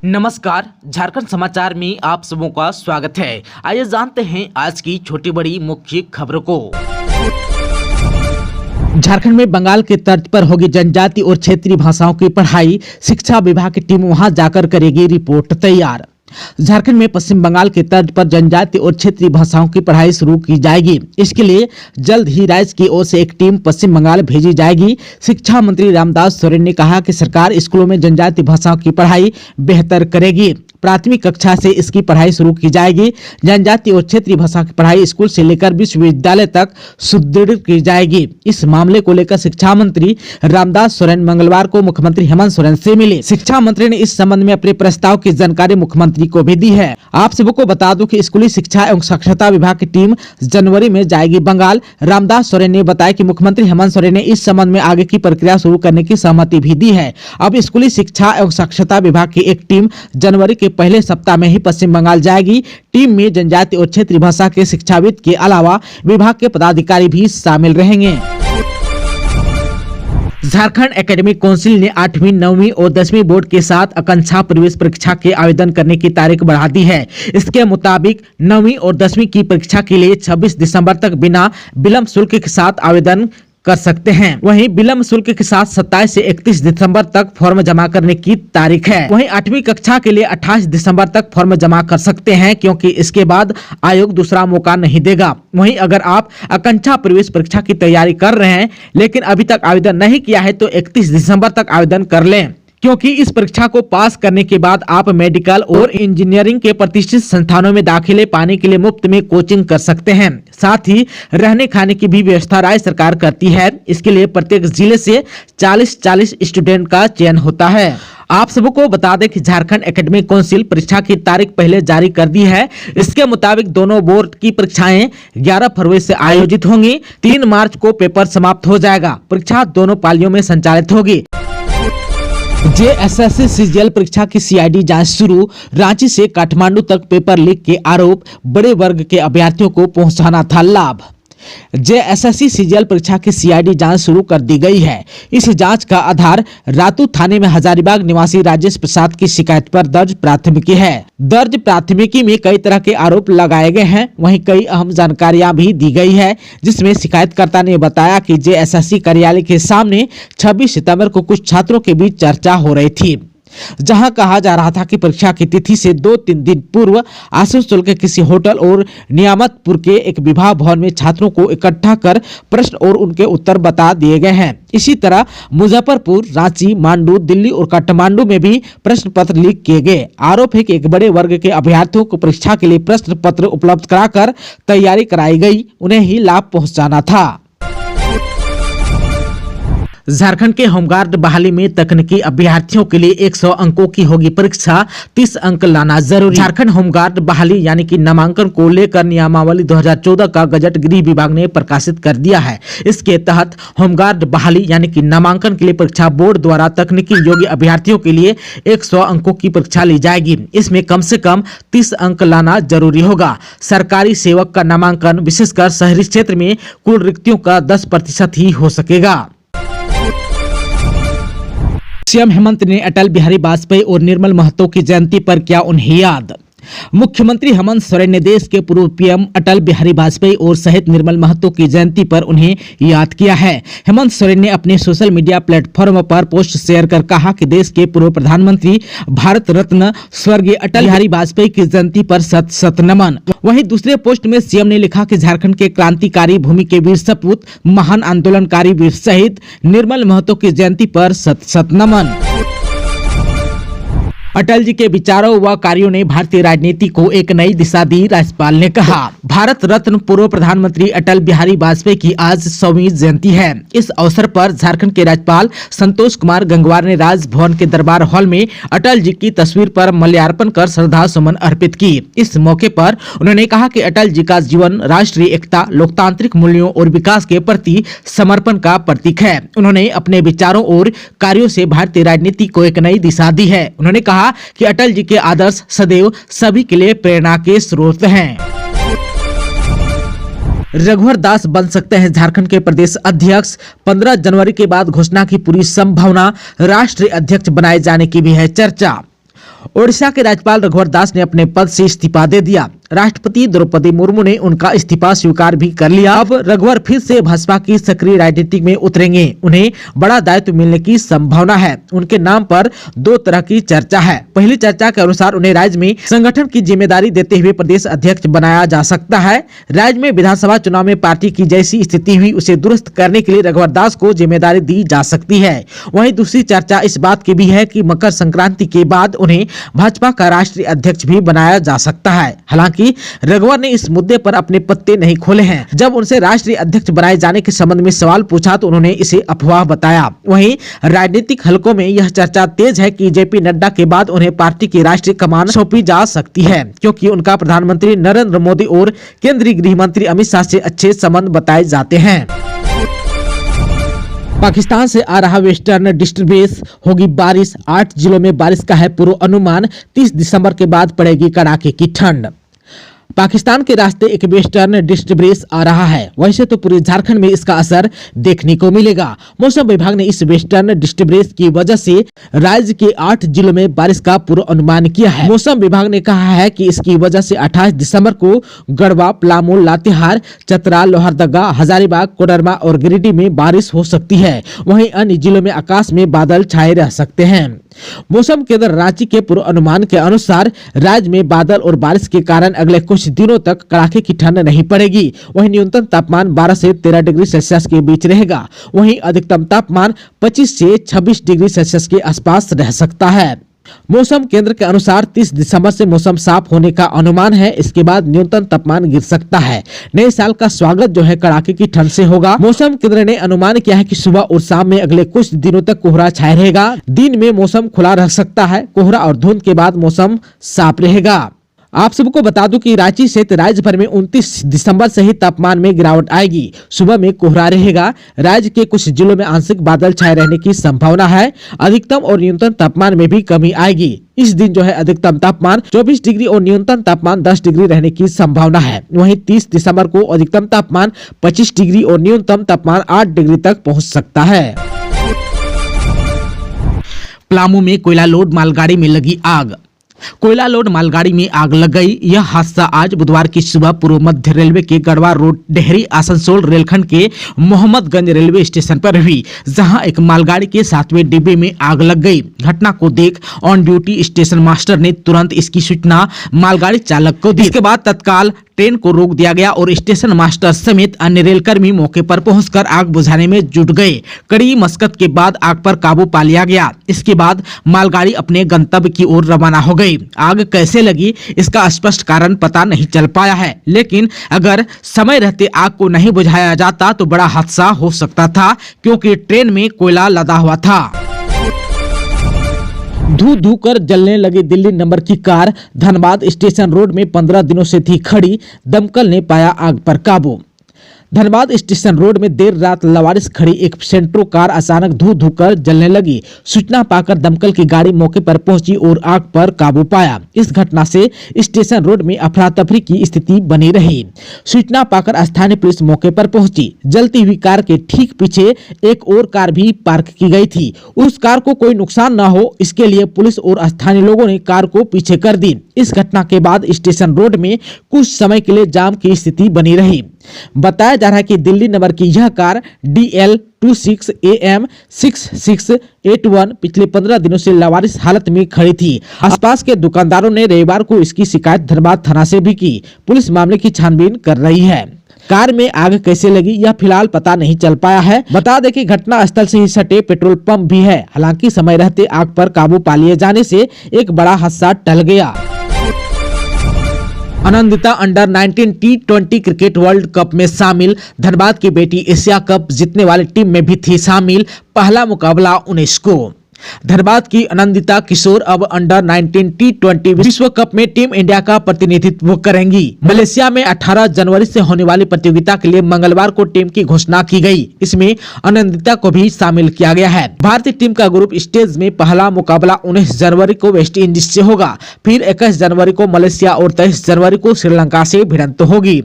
नमस्कार, झारखंड समाचार में आप सबों का स्वागत है। आइए जानते हैं आज की छोटी बड़ी मुख्य खबरों को। झारखंड में बंगाल के तर्ज पर होगी जनजाति और क्षेत्रीय भाषाओं की पढ़ाई। शिक्षा विभाग की टीम वहां जाकर करेगी रिपोर्ट तैयार। झारखंड में पश्चिम बंगाल के तर्ज पर जनजाति और क्षेत्रीय भाषाओं की पढ़ाई शुरू की जाएगी। इसके लिए जल्द ही राज्य की ओर से एक टीम पश्चिम बंगाल भेजी जाएगी। शिक्षा मंत्री रामदास सोरेन ने कहा कि सरकार स्कूलों में जनजाति भाषाओं की पढ़ाई बेहतर करेगी। प्राथमिक कक्षा से इसकी पढ़ाई शुरू की जाएगी। जनजाति और क्षेत्रीय भाषा की पढ़ाई स्कूल से लेकर विश्वविद्यालय तक सुदृढ़ की जाएगी। इस मामले को लेकर शिक्षा मंत्री रामदास सोरेन मंगलवार को मुख्यमंत्री हेमंत सोरेन से मिले। शिक्षा मंत्री ने इस संबंध में अपने प्रस्ताव की जानकारी मुख्यमंत्री को भी दी है। आप सबको बता दूं कि स्कूली शिक्षा एवं साक्षरता विभाग की टीम जनवरी में जाएगी बंगाल। रामदास सोरेन ने बताया कि मुख्यमंत्री हेमंत सोरेन ने इस संबंध में आगे की प्रक्रिया शुरू करने की सहमति भी दी है। अब स्कूली शिक्षा एवं साक्षरता विभाग की एक टीम जनवरी के पहले सप्ताह में ही पश्चिम बंगाल जाएगी। टीम में जनजाति और क्षेत्रीय भाषा के शिक्षाविद के अलावा विभाग के पदाधिकारी भी शामिल रहेंगे। झारखंड एकेडमिक काउंसिल ने 8वीं, 9वीं और 10वीं बोर्ड के साथ आकांक्षा प्रवेश परीक्षा के आवेदन करने की तारीख बढ़ा दी है। इसके मुताबिक 9वीं और 10वीं की परीक्षा के लिए 26 दिसंबर तक बिना विलंब शुल्क के साथ आवेदन कर सकते हैं। वहीं विलंब शुल्क के साथ 27 से 31 दिसंबर तक फॉर्म जमा करने की तारीख है। वहीं 8वीं कक्षा के लिए 28 दिसंबर तक फॉर्म जमा कर सकते हैं, क्योंकि इसके बाद आयोग दूसरा मौका नहीं देगा। वहीं अगर आप आकांक्षा प्रवेश परीक्षा की तैयारी कर रहे हैं लेकिन अभी तक आवेदन नहीं किया है तो 31 दिसंबर तक आवेदन कर लें, क्योंकि इस परीक्षा को पास करने के बाद आप मेडिकल और इंजीनियरिंग के प्रतिष्ठित संस्थानों में दाखिले पाने के लिए मुफ्त में कोचिंग कर सकते हैं। साथ ही रहने खाने की भी व्यवस्था राज्य सरकार करती है। इसके लिए प्रत्येक जिले से 40 स्टूडेंट का चयन होता है। आप सबको बता दें कि झारखंड एकेडमिक काउंसिल परीक्षा की तारीख पहले जारी कर दी है। इसके मुताबिक दोनों बोर्ड की परीक्षाएं 11 फरवरी से आयोजित होंगी। 3 मार्च को पेपर समाप्त हो जाएगा। परीक्षा दोनों पालियों में संचालित होगी। जेएसएससी सीजीएल परीक्षा की सीआईडी जांच शुरू। रांची से काठमांडू तक पेपर लीक के आरोप, बड़े वर्ग के अभ्यर्थियों को पहुंचाना था लाभ। जेएसएससी सीजीएल परीक्षा की सीआईडी जांच शुरू कर दी गई है। इस जांच का आधार रातू थाने में हजारीबाग निवासी राजेश प्रसाद की शिकायत पर दर्ज प्राथमिकी है। दर्ज प्राथमिकी में कई तरह के आरोप लगाए गए हैं। वहीं कई अहम जानकारियां भी दी गई है, जिसमें शिकायतकर्ता ने बताया कि जेएसएससी कार्यालय के सामने 26 सितंबर को कुछ छात्रों के बीच चर्चा हो रही थी, जहां कहा जा रहा था कि परीक्षा की तिथि से 2-3 दिन पूर्व आसनसोल के किसी होटल और नियामतपुर के एक विवाह भवन में छात्रों को इकट्ठा कर प्रश्न और उनके उत्तर बता दिए गए हैं। इसी तरह मुजफ्फरपुर, रांची, मांडू, दिल्ली और काठमांडू में भी प्रश्न पत्र लीक किए गए। आरोप है कि एक बड़े वर्ग के अभ्यर्थियों को परीक्षा के लिए प्रश्न पत्र उपलब्ध कराकर तैयारी कराई गई, उन्हें ही लाभ पहुंचाना था। झारखंड के होमगार्ड बहाली में तकनीकी अभ्यर्थियों के लिए 100 अंकों की होगी परीक्षा। 30 अंक लाना जरूरी। झारखंड होमगार्ड बहाली यानी कि नामांकन को लेकर नियमावली 2014 का गजट गृह विभाग ने प्रकाशित कर दिया है। इसके तहत होमगार्ड बहाली यानी कि नामांकन के लिए परीक्षा बोर्ड द्वारा तकनीकी योग्य अभ्यर्थियों के लिए 100 अंकों की परीक्षा ली जाएगी। इसमें कम से कम 30 अंक लाना जरूरी होगा। सरकारी सेवक का नामांकन विशेषकर शहरी क्षेत्र में कुल रिक्तियों का 10% ही हो सकेगा। सीएम हेमंत ने अटल बिहारी वाजपेयी और निर्मल महतो की जयंती पर किया उन्हें याद। मुख्यमंत्री हेमंत सोरेन ने देश के पूर्व पीएम अटल बिहारी वाजपेयी और शहीद निर्मल महतो की जयंती पर उन्हें याद किया है। हेमंत सोरेन ने अपने सोशल मीडिया प्लेटफॉर्म पर पोस्ट शेयर कर कहा कि देश के पूर्व प्रधानमंत्री भारत रत्न स्वर्गीय अटल बिहारी वाजपेयी की जयंती पर शत शत नमन। वहीं दूसरे पोस्ट में सीएम ने लिखा कि झारखंड के क्रांतिकारी भूमि के वीर सपूत, महान आंदोलनकारी वीर शहीद निर्मल महतो की जयंती पर शत शत नमन। अटल जी के विचारों व कार्यों ने भारतीय राजनीति को एक नई दिशा दी। राज्यपाल ने कहा, भारत रत्न पूर्व प्रधानमंत्री अटल बिहारी वाजपेयी की आज 100वीं जयंती है। इस अवसर पर झारखंड के राज्यपाल संतोष कुमार गंगवार ने राजभवन के दरबार हॉल में अटल जी की तस्वीर पर माल्यार्पण कर श्रद्धा सुमन अर्पित की। इस मौके पर उन्होंने कहा कि अटल जी का जीवन राष्ट्रीय एकता, लोकतांत्रिक मूल्यों और विकास के प्रति समर्पण का प्रतीक है। उन्होंने अपने विचारों और कार्यों से भारतीय राजनीति को एक नई दिशा दी है। उन्होंने कहा कि अटल जी के आदर्श सदैव सभी के लिए प्रेरणा के स्रोत हैं। रघुवर दास बन सकते हैं झारखंड के प्रदेश अध्यक्ष। 15 जनवरी के बाद घोषणा की पूरी संभावना। राष्ट्रीय अध्यक्ष बनाए जाने की भी है चर्चा। ओडिशा के राज्यपाल रघुवर दास ने अपने पद से इस्तीफा दे दिया। राष्ट्रपति द्रौपदी मुर्मू ने उनका इस्तीफा स्वीकार भी कर लिया। अब रघुवर फिर से भाजपा की सक्रिय राजनीति में उतरेंगे। उन्हें बड़ा दायित्व मिलने की संभावना है। उनके नाम पर दो तरह की चर्चा है। पहली चर्चा के अनुसार उन्हें राज्य में संगठन की जिम्मेदारी देते हुए प्रदेश अध्यक्ष बनाया जा सकता है। राज्य में विधानसभा चुनाव में पार्टी की जैसी स्थिति हुई उसे दुरुस्त करने के लिए रघुवर दास को जिम्मेदारी दी जा सकती है। वहीं दूसरी चर्चा इस बात की भी है कि मकर संक्रांति के बाद उन्हें भाजपा का राष्ट्रीय अध्यक्ष भी बनाया जा सकता है। हालांकि रघुवर ने इस मुद्दे पर अपने पत्ते नहीं खोले हैं। जब उनसे राष्ट्रीय अध्यक्ष बनाए जाने के संबंध में सवाल पूछा तो उन्होंने इसे अफवाह बताया। वहीं राजनीतिक हलकों में यह चर्चा तेज है कि जेपी नड्डा के बाद उन्हें पार्टी की राष्ट्रीय कमान सौंपी जा सकती है, क्योंकि उनका प्रधानमंत्री नरेंद्र मोदी और केंद्रीय गृह मंत्री अमित शाह से अच्छे संबंध बताए जाते हैं। पाकिस्तान से आ रहा वेस्टर्न डिस्टर्बेंस होगी बारिश। 8 जिलों में बारिश का है पूर्व अनुमान। 30 दिसंबर के बाद पड़ेगी कड़ाके की ठंड। पाकिस्तान के रास्ते एक वेस्टर्न डिस्टर्बेंस आ रहा है। वैसे तो पूरे झारखंड में इसका असर देखने को मिलेगा। मौसम विभाग ने इस वेस्टर्न डिस्टर्बेंस की वजह से राज्य के 8 जिलों में बारिश का पूर्व अनुमान किया है। मौसम विभाग ने कहा है कि इसकी वजह से 28 दिसंबर को गढ़वा, पलामू, लातेहार, चतरा, लोहरदगा, हजारीबाग, कोडरमा और गिरिडीह में बारिश हो सकती है। वहीं अन्य जिलों में आकाश में बादल छाए रह सकते हैं। मौसम केंद्र रांची के पूर्व अनुमान के अनुसार राज्य में बादल और बारिश के कारण अगले कुछ दिनों तक कड़ाके की ठंड नहीं पड़ेगी। वहीं न्यूनतम तापमान 12 से 13 डिग्री सेल्सियस के बीच रहेगा। वहीं अधिकतम तापमान 25 से 26 डिग्री सेल्सियस के आसपास रह सकता है। मौसम केंद्र के अनुसार 30 दिसंबर से मौसम साफ होने का अनुमान है। इसके बाद न्यूनतम तापमान गिर सकता है। नए साल का स्वागत जो है कड़ाके की ठंड से होगा। मौसम केंद्र ने अनुमान किया है कि सुबह और शाम में अगले कुछ दिनों तक कोहरा छाया रहेगा। दिन में मौसम खुला रह सकता है। कोहरा और धुंध के बाद मौसम साफ रहेगा। आप सबको बता दूं कि रांची सहित राज्य भर में 29 दिसंबर से ही तापमान में गिरावट आएगी। सुबह में कोहरा रहेगा। राज्य के कुछ जिलों में आंशिक बादल छाए रहने की संभावना है। अधिकतम और न्यूनतम तापमान में भी कमी आएगी। इस दिन जो है अधिकतम तापमान 24 डिग्री और न्यूनतम तापमान 10 डिग्री रहने की संभावना है। वहीं 30 दिसंबर को अधिकतम तापमान 25 डिग्री और न्यूनतम तापमान 8 डिग्री तक पहुँच सकता है। पलामू में कोयला लोड मालगाड़ी में लगी आग। कोयला लोड मालगाड़ी में आग लग गई। यह हादसा आज बुधवार की सुबह पूर्व मध्य रेलवे के गढ़वा रोड डेहरी आसनसोल रेलखंड के मोहम्मदगंज रेलवे स्टेशन पर हुई, जहां एक मालगाड़ी के 7वें डिब्बे में आग लग गई। घटना को देख ऑन ड्यूटी स्टेशन मास्टर ने तुरंत इसकी सूचना मालगाड़ी चालक को दी। इसके बाद तत्काल ट्रेन को रोक दिया गया और स्टेशन मास्टर समेत अन्य रेलकर्मी मौके पर पहुंचकर आग बुझाने में जुट गए। कड़ी मशक्कत के बाद आग पर काबू पा लिया गया। इसके बाद मालगाड़ी अपने गंतव्य की ओर रवाना हो गई। आग कैसे लगी इसका स्पष्ट कारण पता नहीं चल पाया है, लेकिन अगर समय रहते आग को नहीं बुझाया जाता तो बड़ा हादसा हो सकता था, क्योंकि ट्रेन में कोयला लदा हुआ था। धू धू कर जलने लगी दिल्ली नंबर की कार। धनबाद स्टेशन रोड में 15 दिनों से थी खड़ी। दमकल ने पाया आग पर काबू। धनबाद स्टेशन रोड में देर रात लवारिस खड़ी एक सेंट्रो कार अचानक धू धू कर जलने लगी। सूचना पाकर दमकल की गाड़ी मौके पर पहुंची और आग पर काबू पाया। इस घटना से स्टेशन रोड में अफरा तफरी की स्थिति बनी रही। सूचना पाकर स्थानीय पुलिस मौके पर पहुंची। जलती हुई कार के ठीक पीछे एक और कार भी पार्क की गई थी। उस कार को कोई नुकसान न हो इसके लिए पुलिस और स्थानीय लोगों ने कार को पीछे कर दी। इस घटना के बाद स्टेशन रोड में कुछ समय के लिए जाम की स्थिति बनी रही। बताया जा रहा है कि दिल्ली नंबर की यह कार DL 26 AM 6681 पिछले 15 दिनों से लावारिस हालत में खड़ी थी। आसपास के दुकानदारों ने रविवार को इसकी शिकायत धनबाद थाना से भी की। पुलिस मामले की छानबीन कर रही है। कार में आग कैसे लगी यह फिलहाल पता नहीं चल पाया है। बता दें कि घटना स्थल से ही सटे पेट्रोल पंप भी है। हालांकि समय रहते आग पर काबू पा लिए जाने से एक बड़ा हादसा टल गया। Anandita under 19 T20 cricket world cup में शामिल। धनबाद की बेटी एशिया कप जीतने वाली टीम में भी थी शामिल। पहला मुकाबला 19 को। धनबाद की आनंदिता किशोर अब अंडर 19 T20 विश्व कप में टीम इंडिया का प्रतिनिधित्व करेंगी। मलेशिया में 18 जनवरी से होने वाली प्रतियोगिता के लिए मंगलवार को टीम की घोषणा की गई। इसमें आनंदिता को भी शामिल किया गया है। भारतीय टीम का ग्रुप स्टेज में पहला मुकाबला 19 जनवरी को वेस्ट इंडीज से होगा। फिर 21 जनवरी को मलेशिया और 23 जनवरी को श्रीलंका से भिड़ंत होगी।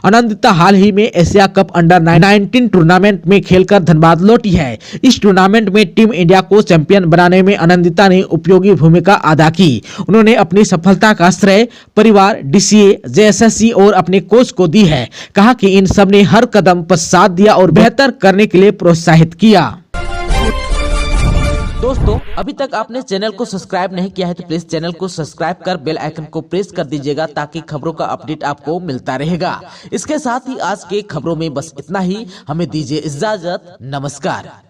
अनंदिता हाल ही में एशिया कप अंडर 19 टूर्नामेंट में खेलकर धनबाद लौटी है। इस टूर्नामेंट में टीम इंडिया को चैंपियन बनाने में अनंदिता ने उपयोगी भूमिका अदा की। उन्होंने अपनी सफलता का श्रेय परिवार, डीसीए, जेएसएससी और अपने कोच को दी है। कहा कि इन सब ने हर कदम पर साथ दिया और बेहतर करने के लिए प्रोत्साहित किया। दोस्तों, अभी तक आपने चैनल को सब्सक्राइब नहीं किया है तो प्लीज चैनल को सब्सक्राइब कर बेल आइकन को प्रेस कर दीजिएगा ताकि खबरों का अपडेट आपको मिलता रहेगा। इसके साथ ही आज के खबरों में बस इतना ही। हमें दीजिए इजाजत। नमस्कार।